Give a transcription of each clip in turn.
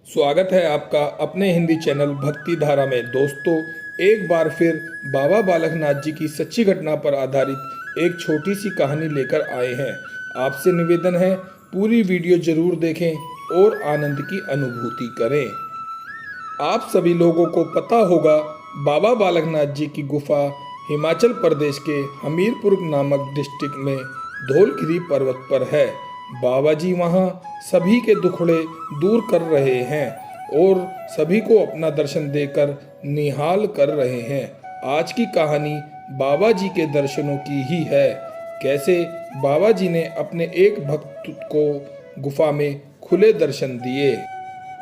स्वागत है आपका अपने हिंदी चैनल भक्ति धारा में। दोस्तों, एक बार फिर बाबा बालकनाथ जी की सच्ची घटना पर आधारित एक छोटी सी कहानी लेकर आए हैं। आपसे निवेदन है, पूरी वीडियो जरूर देखें और आनंद की अनुभूति करें। आप सभी लोगों को पता होगा, बाबा बालकनाथ जी की गुफा हिमाचल प्रदेश के हमीरपुर नामक डिस्ट्रिक्ट में धौलगिरी पर्वत पर है। बाबा जी वहाँ सभी के दुखड़े दूर कर रहे हैं और सभी को अपना दर्शन देकर निहाल कर रहे हैं। आज की कहानी बाबा जी के दर्शनों की ही है। कैसे बाबा जी ने अपने एक भक्त को गुफा में खुले दर्शन दिए।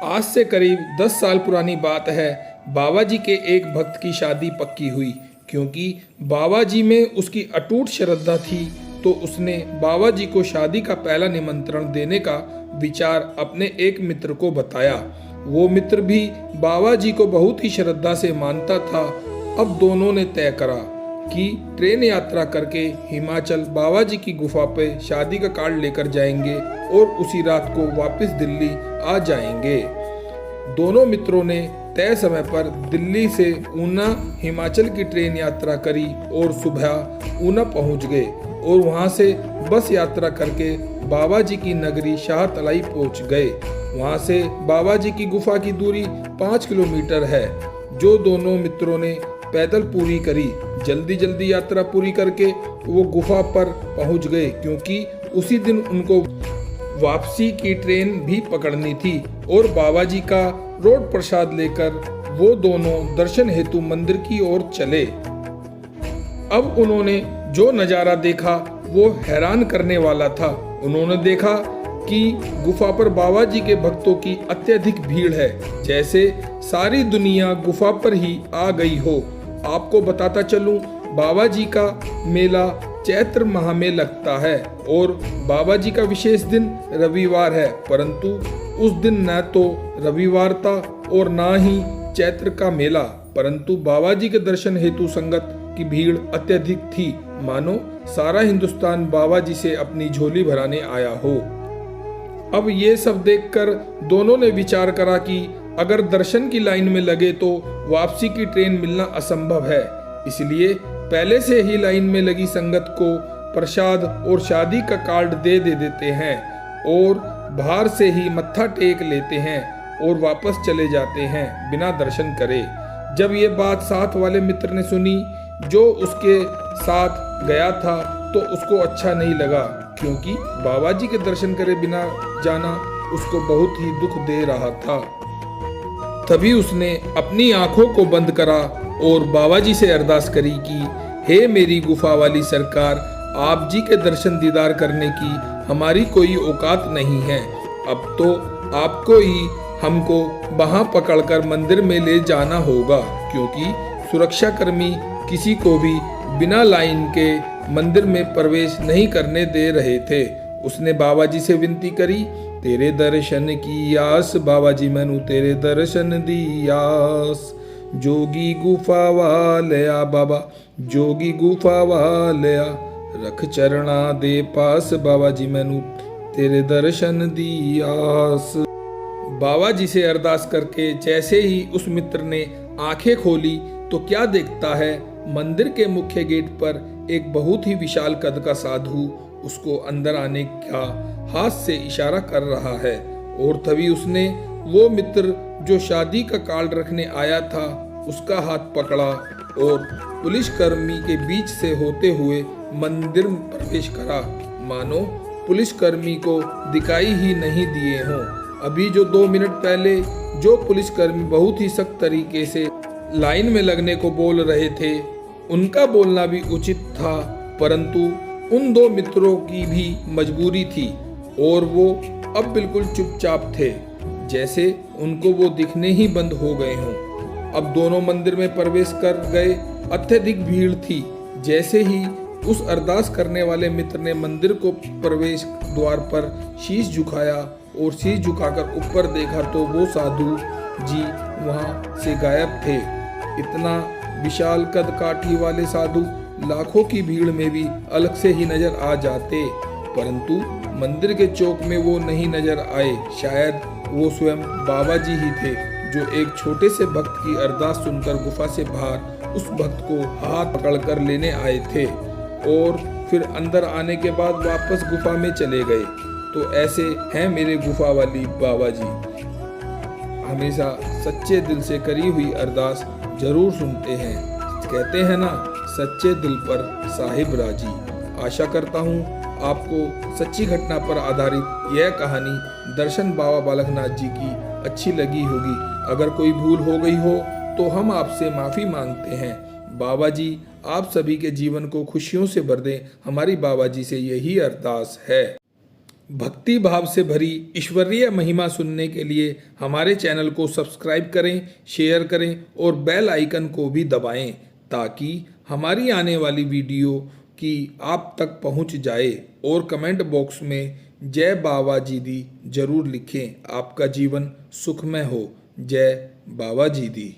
आज से करीब 10 साल पुरानी बात है। बाबा जी के एक भक्त की शादी पक्की हुई। क्योंकि बाबा जी में उसकी अटूट श्रद्धा थी, तो उसने बाबा जी को शादी का पहला निमंत्रण देने का विचार अपने एक मित्र को बताया। वो मित्र भी बाबा जी को बहुत ही श्रद्धा से मानता था। अब दोनों ने तय करा कि ट्रेन यात्रा करके हिमाचल बाबा जी की गुफा पे शादी का कार्ड लेकर जाएंगे और उसी रात को वापस दिल्ली आ जाएंगे। दोनों मित्रों ने तय समय पर दिल्ली से ऊना हिमाचल की ट्रेन यात्रा करी और सुबह ऊना पहुंच गए और वहां से बस यात्रा करके बाबा जी की नगरी शाहतलाई पहुंच गए। वहां से बाबा जी की गुफा की दूरी 5 किलोमीटर है, जो दोनों मित्रों ने पैदल पूरी करी। जल्दी जल्दी यात्रा पूरी करके वो गुफा पर पहुंच गए, क्योंकि उसी दिन उनको वापसी की ट्रेन भी पकड़नी थी। और बाबा जी का रोड प्रसाद लेकर वो दोनों दर्शन हेतु मंदिर की ओर चले। अब उन्होंने जो नज़ारा देखा वो हैरान करने वाला था। उन्होंने देखा कि गुफा पर बाबा जी के भक्तों की अत्यधिक भीड़ है, जैसे सारी दुनिया गुफा पर ही आ गई हो। आपको बताता चलूं, बाबा जी का मेला चैत्र माह में लगता है और बाबा जी का विशेष दिन रविवार है, परंतु उस दिन न तो रविवार था और ना ही चैत्र का मेला, परंतु बाबा जी के दर्शन हेतु संगत की भीड़ अत्यधिक थी। मानो सारा हिंदुस्तान बाबा जी से अपनी झोली भराने आया हो। अब ये सब देखकर दोनों ने विचार करा कि अगर दर्शन की लाइन में लगे तो वापसी की ट्रेन मिलना असंभव है। इसलिए पहले से ही लाइन में लगी संगत को प्रसाद और शादी का कार्ड दे देते हैं और बाहर से ही मत्था टेक लेते हैं और वापस चले जाते हैं बिना दर्शन करे। जब ये बात साथ वाले मित्र ने सुनी, जो उसके साथ गया था, तो उसको अच्छा नहीं लगा, क्योंकि बाबा जी के दर्शन करे बिना जाना उसको बहुत ही दुख दे रहा था। तभी उसने अपनी आंखों को बंद करा और बाबा जी से अरदास करी कि हे मेरी गुफा वाली सरकार, आप जी के दर्शन दीदार करने की हमारी कोई औकात नहीं है। अब तो आपको ही हमको वहां पकड़कर मंदिर में ले जाना होगा, क्योंकि सुरक्षा कर्मी किसी को भी बिना लाइन के मंदिर में प्रवेश नहीं करने दे रहे थे। उसने बाबा जी से विनती करी, तेरे दर्शन की आस बाबा जी, मैनू तेरे दर्शन दी आस। जोगी गुफा वालिया बाबा, जोगी गुफा वालिया, रख चरणा दे पास बाबा जी, मैनू तेरे दर्शन दी आस। बाबा जी से अरदास करके जैसे ही उस मित्र ने आंखें खोली, तो क्या देखता है, मंदिर के मुख्य गेट पर एक बहुत ही विशाल कद का साधु उसको अंदर आने का हाथ से इशारा कर रहा है। और तभी उसने वो मित्र जो शादी का कार्ड रखने आया था, उसका हाथ पकड़ा और पुलिसकर्मी के बीच से होते हुए मंदिर में प्रवेश करा। मानो पुलिसकर्मी को दिखाई ही नहीं दिए हों। अभी जो 2 मिनट पहले जो पुलिसकर्मी बहुत ही सख्त तरीके से लाइन में लगने को बोल रहे थे, उनका बोलना भी उचित था, परंतु उन 2 मित्रों की भी मजबूरी थी और वो अब बिल्कुल चुपचाप थे, जैसे उनको वो दिखने ही बंद हो गए हों। अब दोनों मंदिर में प्रवेश कर गए। अत्यधिक भीड़ थी। जैसे ही उस अरदास करने वाले मित्र ने मंदिर को प्रवेश द्वार पर शीश झुकाया और शीश झुकाकर ऊपर देखा, तो वो साधु जी वहां से गायब थे। इतना विशाल कद काठी वाले साधु लाखों की भीड़ में भी अलग से ही नजर आ जाते, परंतु मंदिर के चौक में वो नहीं नजर आए। शायद वो स्वयं बाबा जी ही थे जो एक छोटे से भक्त की अरदास सुनकर गुफा से बाहर उस भक्त को हाथ पकड़कर लेने आए थे और फिर अंदर आने के बाद वापस गुफा में चले गए। तो ऐसे हैं मेरे गुफा वाली बाबा जी, हमेशा सच्चे दिल से करी हुई अरदास जरूर सुनते हैं। कहते हैं ना, सच्चे दिल पर साहिब राजी। आशा करता हूँ आपको सच्ची घटना पर आधारित यह कहानी दर्शन बाबा बालकनाथ जी की अच्छी लगी होगी। अगर कोई भूल हो गई हो तो हम आपसे माफ़ी मांगते हैं। बाबा जी आप सभी के जीवन को खुशियों से भर दें, हमारी बाबा जी से यही अरदास है। भक्ति भाव से भरी ईश्वरीय महिमा सुनने के लिए हमारे चैनल को सब्सक्राइब करें, शेयर करें और बेल आइकन को भी दबाएं ताकि हमारी आने वाली वीडियो की आप तक पहुंच जाए। और कमेंट बॉक्स में जय बाबा जी दी जरूर लिखें। आपका जीवन सुखमय हो। जय बाबा जी दी।